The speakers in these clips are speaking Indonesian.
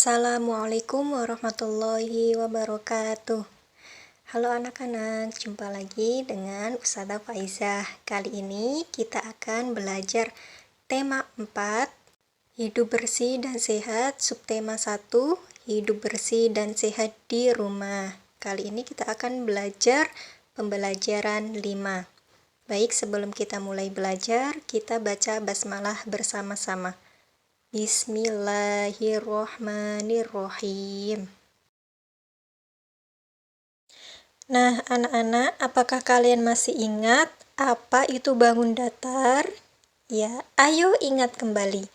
Assalamualaikum warahmatullahi wabarakatuh. Halo anak-anak, jumpa lagi dengan Ustazah Faizah. Kali ini kita akan belajar tema 4, hidup bersih dan sehat, subtema 1, hidup bersih dan sehat di rumah. Kali ini kita akan belajar pembelajaran 5. Baik, sebelum kita mulai belajar, kita baca basmalah bersama-sama. Bismillahirrohmanirrohim. Nah, anak-anak, apakah kalian masih ingat apa itu bangun datar? Ya, ayo ingat kembali.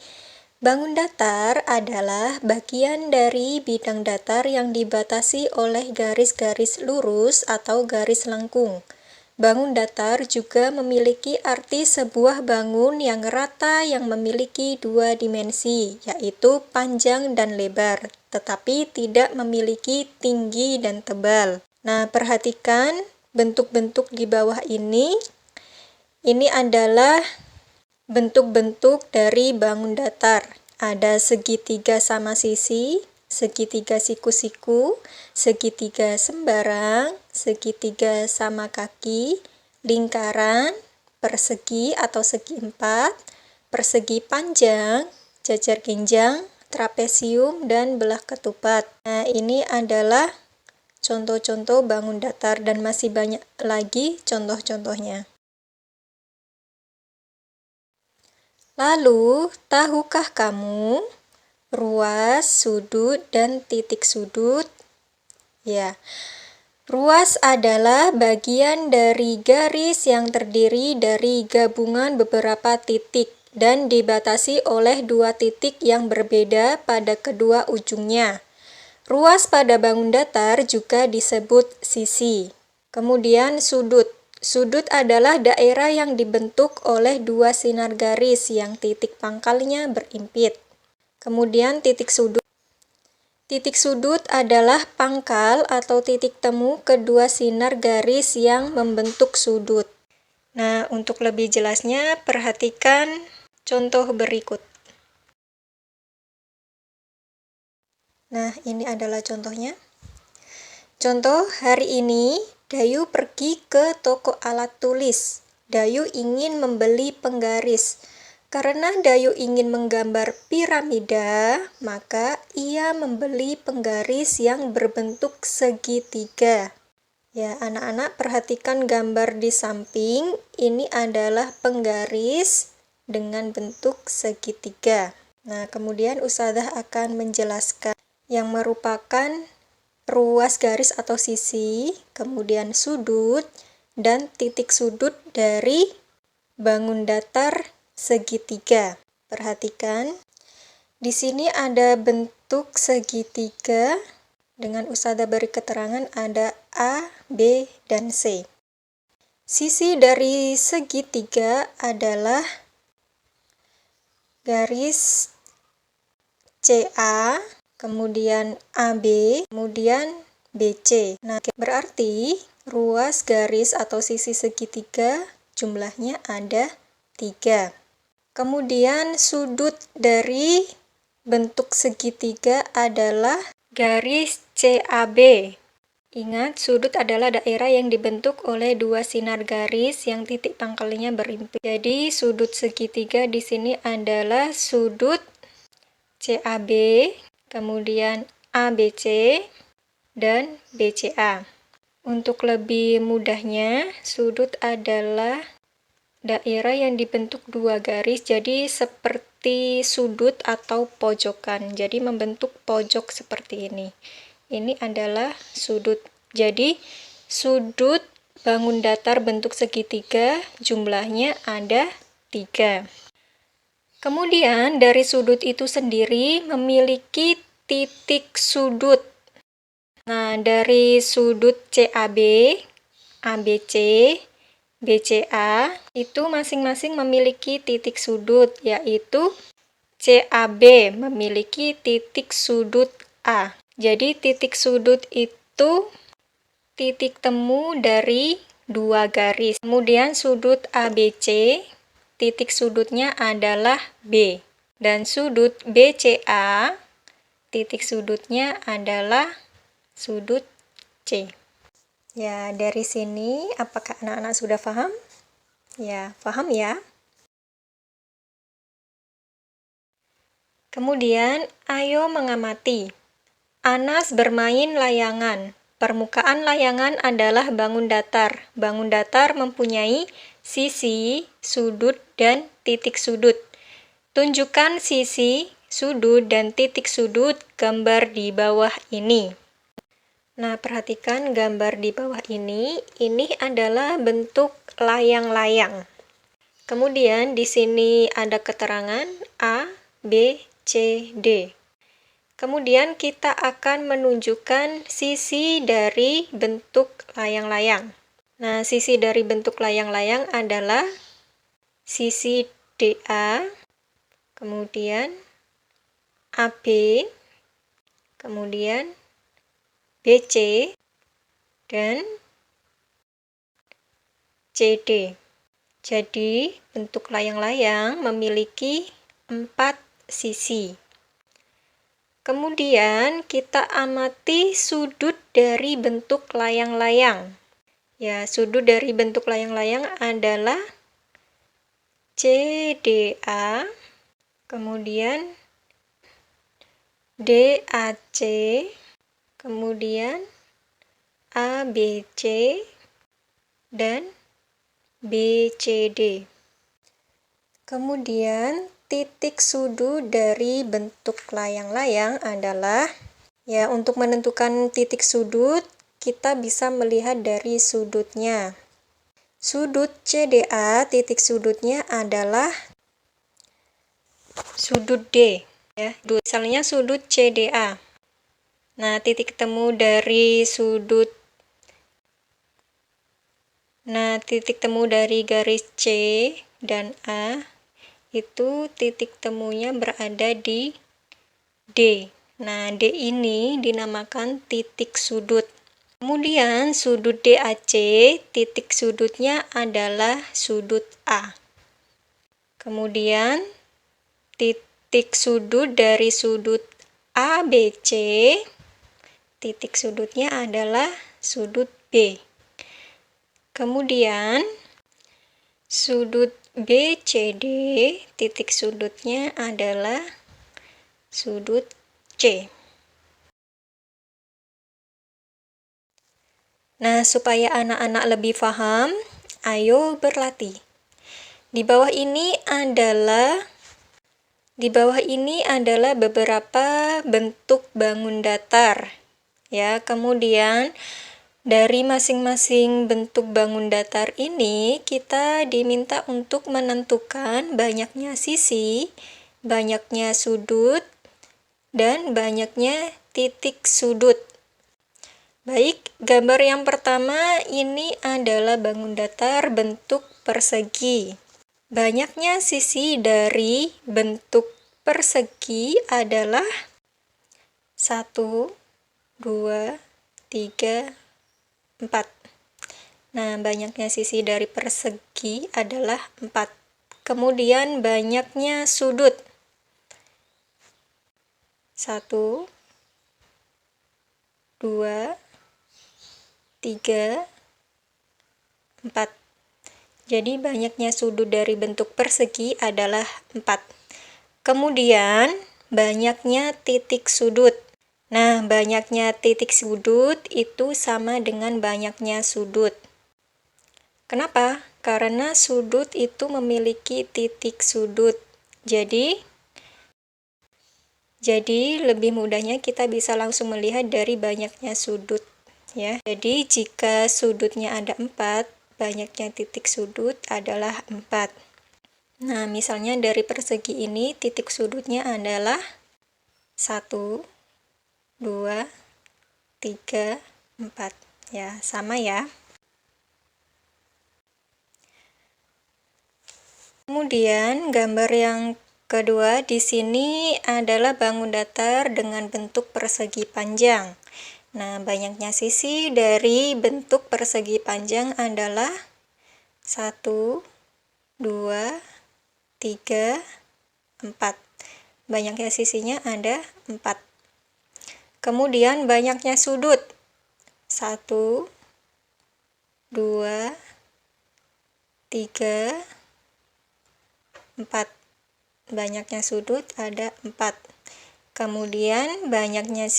Bangun datar adalah bagian dari bidang datar yang dibatasi oleh garis-garis lurus atau garis lengkung. Bangun datar juga memiliki arti sebuah bangun yang rata yang memiliki dua dimensi, yaitu panjang dan lebar, tetapi tidak memiliki tinggi dan tebal. Nah, perhatikan bentuk-bentuk di bawah ini. Ini adalah bentuk-bentuk dari bangun datar. Ada segitiga sama sisi, segitiga siku-siku, segitiga sembarang, segitiga sama kaki, lingkaran, persegi atau segi empat, persegi panjang, jajar genjang, trapesium, dan belah ketupat. Nah, ini adalah contoh-contoh bangun datar dan masih banyak lagi contoh-contohnya. Lalu, tahukah kamu ruas, sudut, dan titik sudut? Ya, ruas adalah bagian dari garis yang terdiri dari gabungan beberapa titik dan dibatasi oleh dua titik yang berbeda pada kedua ujungnya. Ruas pada bangun datar juga disebut sisi. Kemudian sudut. Sudut adalah daerah yang dibentuk oleh dua sinar garis yang titik pangkalnya berimpit. Kemudian titik sudut. Titik sudut adalah pangkal atau titik temu kedua sinar garis yang membentuk sudut. Nah, untuk lebih jelasnya, perhatikan contoh berikut. Nah, ini adalah contohnya. Contoh, hari ini Dayu pergi ke toko alat tulis. Dayu ingin membeli penggaris. Karena Dayu ingin menggambar piramida, maka ia membeli penggaris yang berbentuk segitiga. Ya, anak-anak perhatikan gambar di samping. Ini adalah penggaris dengan bentuk segitiga. Nah, kemudian Ustazah akan menjelaskan yang merupakan ruas garis atau sisi, kemudian sudut, dan titik sudut dari bangun datar segitiga. Perhatikan, di sini ada bentuk segitiga, dengan Ustazah beri keterangan ada A, B, dan C. Sisi dari segitiga adalah garis CA, kemudian AB, kemudian BC. Nah, berarti ruas garis atau sisi segitiga jumlahnya ada 3. Kemudian sudut dari bentuk segitiga adalah garis CAB. Ingat, sudut adalah daerah yang dibentuk oleh dua sinar garis yang titik pangkalnya berimpit. Jadi, sudut segitiga di sini adalah sudut CAB, kemudian ABC, dan BCA. Untuk lebih mudahnya, sudut adalah daerah yang dibentuk dua garis, jadi seperti sudut atau pojokan. Jadi membentuk pojok seperti ini. Ini adalah sudut. Jadi sudut bangun datar bentuk segitiga jumlahnya ada 3. Kemudian dari sudut itu sendiri memiliki titik sudut. Nah, dari sudut CAB, ABC, BCA itu masing-masing memiliki titik sudut, yaitu CAB memiliki titik sudut A. Jadi titik sudut itu titik temu dari dua garis. Kemudian sudut ABC, titik sudutnya adalah B. Dan sudut BCA titik sudutnya adalah sudut C. Ya, dari sini apakah anak-anak sudah paham? Ya, paham ya? Kemudian, ayo mengamati. Anas bermain layangan. Permukaan layangan adalah bangun datar. Bangun datar mempunyai sisi, sudut, dan titik sudut. Tunjukkan sisi, sudut, dan titik sudut gambar di bawah ini. Nah, perhatikan gambar di bawah ini adalah bentuk layang-layang. Kemudian di sini ada keterangan A, B, C, D. Kemudian kita akan menunjukkan sisi dari bentuk layang-layang. Nah, sisi dari bentuk layang-layang adalah sisi DA, kemudian AB, kemudian BC, dan CD. Jadi, bentuk layang-layang memiliki 4 sisi. Kemudian, kita amati sudut dari bentuk layang-layang. Ya, sudut dari bentuk layang-layang adalah CDA, kemudian DAC, kemudian ABC, dan BCD. Kemudian titik sudut dari bentuk layang-layang adalah, ya, untuk menentukan titik sudut kita bisa melihat dari sudutnya. Sudut CDA, titik sudutnya adalah sudut D, ya. Misalnya sudut CDA. Nah, titik temu dari garis C dan A itu titik temunya berada di D. Nah, D ini dinamakan titik sudut. Kemudian sudut DAC, titik sudutnya adalah sudut A. Kemudian titik sudut dari sudut ABC, titik sudutnya adalah sudut B. Kemudian sudut BCD, titik sudutnya adalah sudut C. Nah, supaya anak-anak lebih paham, ayo berlatih. Di bawah ini adalah beberapa bentuk bangun datar. Ya, kemudian dari masing-masing bentuk bangun datar ini kita diminta untuk menentukan banyaknya sisi, banyaknya sudut, dan banyaknya titik sudut. Baik, gambar yang pertama ini adalah bangun datar bentuk persegi. Banyaknya sisi dari bentuk persegi adalah 1, 2, 3, 4. Nah, banyaknya sisi dari persegi adalah 4. Kemudian banyaknya sudut. 1, 2, 3, 4. Jadi banyaknya sudut dari bentuk persegi adalah 4. Kemudian banyaknya titik sudut. Nah, banyaknya titik sudut itu sama dengan banyaknya sudut. Kenapa? Karena sudut itu memiliki titik sudut. Jadi lebih mudahnya kita bisa langsung melihat dari banyaknya sudut. Ya, jadi jika sudutnya ada 4, banyaknya titik sudut adalah 4. Nah, misalnya dari persegi ini titik sudutnya adalah 1, 2, 3, 4. Ya, sama ya. Kemudian gambar yang kedua di sini adalah bangun datar dengan bentuk persegi panjang. Nah, banyaknya sisi dari bentuk persegi panjang adalah 1, 2, 3, 4. Banyaknya sisinya ada 4. Kemudian banyaknya sudut. 1, 2, 3, 4. Banyaknya sudut ada 4. Kemudian banyaknya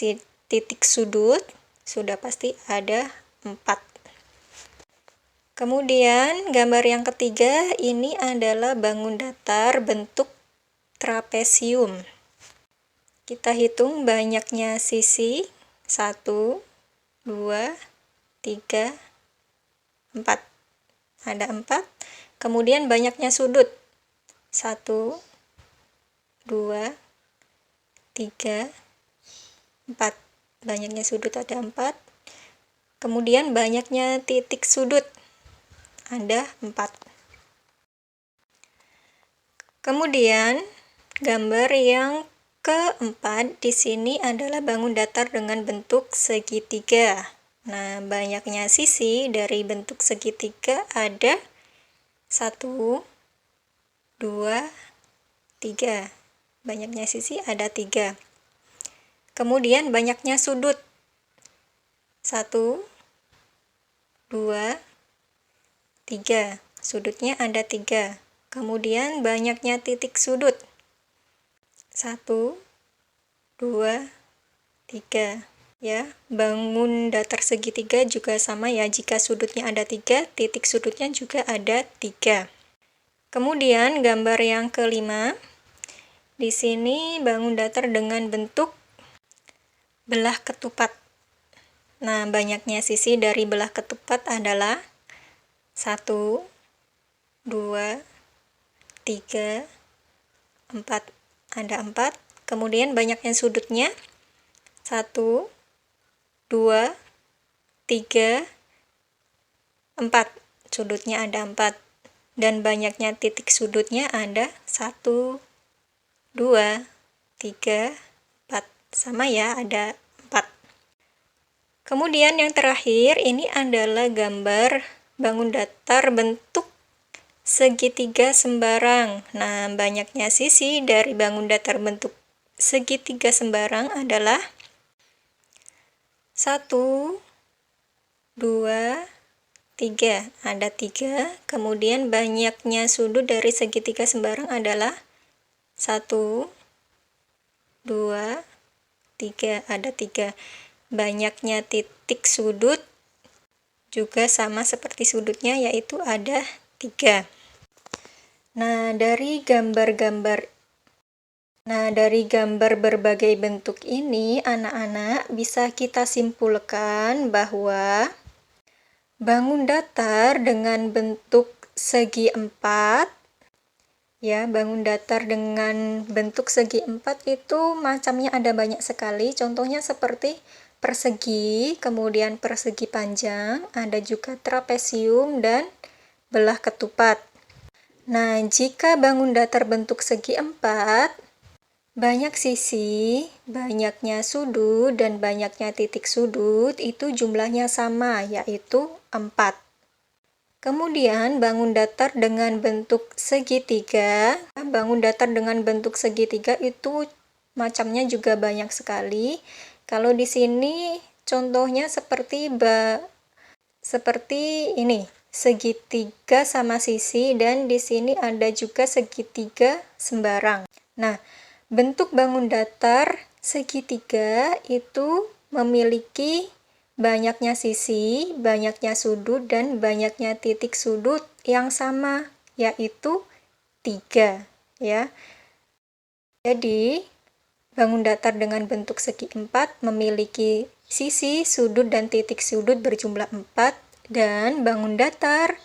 titik sudut, sudah pasti ada 4. Kemudian gambar yang ketiga ini adalah bangun datar bentuk trapesium. Kita hitung banyaknya sisi. 1, 2, 3, 4. Ada 4. Kemudian banyaknya sudut. 1, 2, 3, 4. Banyaknya sudut ada 4. Kemudian banyaknya titik sudut ada 4. Kemudian gambar yang keempat di sini adalah bangun datar dengan bentuk segitiga. Nah, banyaknya sisi dari bentuk segitiga ada 1, 2, 3. Banyaknya sisi ada 3. Kemudian banyaknya sudut. 1, 2, 3. Sudutnya ada 3. Kemudian banyaknya titik sudut. 1, 2, 3. Ya, bangun datar segitiga juga sama ya, jika sudutnya ada 3, titik sudutnya juga ada 3. Kemudian gambar yang kelima, di sini bangun datar dengan bentuk belah ketupat. Nah, banyaknya sisi dari belah ketupat adalah 1, 2, 3, 4. Ada 4. Kemudian banyaknya sudutnya 1, 2, 3, 4. Sudutnya ada 4. Dan banyaknya titik sudutnya ada 1, 2, 3, 4. Sama ya, ada 4. Kemudian yang terakhir ini adalah gambar bangun datar bentuk segitiga sembarang. Nah, banyaknya sisi dari bangun datar bentuk segitiga sembarang adalah 1, 2, 3. Ada 3. Kemudian banyaknya sudut dari segitiga sembarang adalah 1, 2, 3. Ada 3. Banyaknya titik sudut juga sama seperti sudutnya, yaitu ada 3. Nah, dari gambar berbagai bentuk ini, anak-anak bisa kita simpulkan bahwa bangun datar dengan bentuk segi 4, ya, bangun datar dengan bentuk segi 4 itu macamnya ada banyak sekali. Contohnya seperti persegi, kemudian persegi panjang, ada juga trapesium dan belah ketupat. Nah, jika bangun datar bentuk segi 4, banyak sisi, banyaknya sudut, dan banyaknya titik sudut itu jumlahnya sama, yaitu 4. Kemudian bangun datar dengan bentuk segitiga. Bangun datar dengan bentuk segitiga itu macamnya juga banyak sekali. Kalau di sini contohnya seperti ini, segitiga sama sisi, dan di sini ada juga segitiga sembarang. Nah, bentuk bangun datar segitiga itu memiliki banyaknya sisi, banyaknya sudut, dan banyaknya titik sudut yang sama, yaitu 3, ya. Jadi, bangun datar dengan bentuk segi 4 memiliki sisi, sudut, dan titik sudut berjumlah 4, dan bangun datar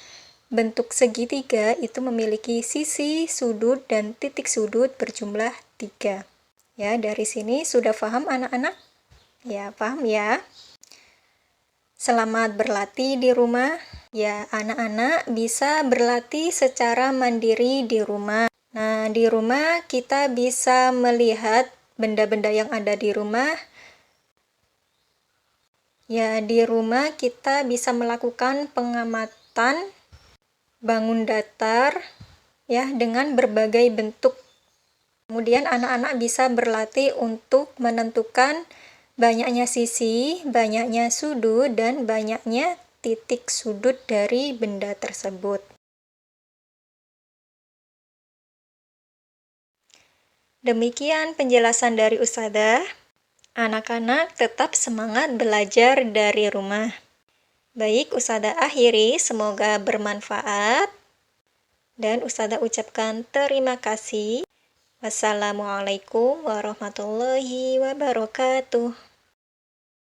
bentuk segitiga itu memiliki sisi, sudut, dan titik sudut berjumlah 3. Ya, dari sini sudah paham anak-anak? Ya, paham ya? Selamat berlatih di rumah. Ya, anak-anak bisa berlatih secara mandiri di rumah. Nah, di rumah kita bisa melihat benda-benda yang ada di rumah. Ya, di rumah kita bisa melakukan pengamatan bangun datar ya dengan berbagai bentuk. Kemudian anak-anak bisa berlatih untuk menentukan Banyaknya sisi, banyaknya sudut, dan banyaknya titik sudut dari benda tersebut. Demikian penjelasan dari Ustadzah. Anak-anak tetap semangat belajar dari rumah. Baik, Ustadzah akhiri, semoga bermanfaat. Dan Ustadzah ucapkan terima kasih. Wassalamualaikum warahmatullahi wabarakatuh.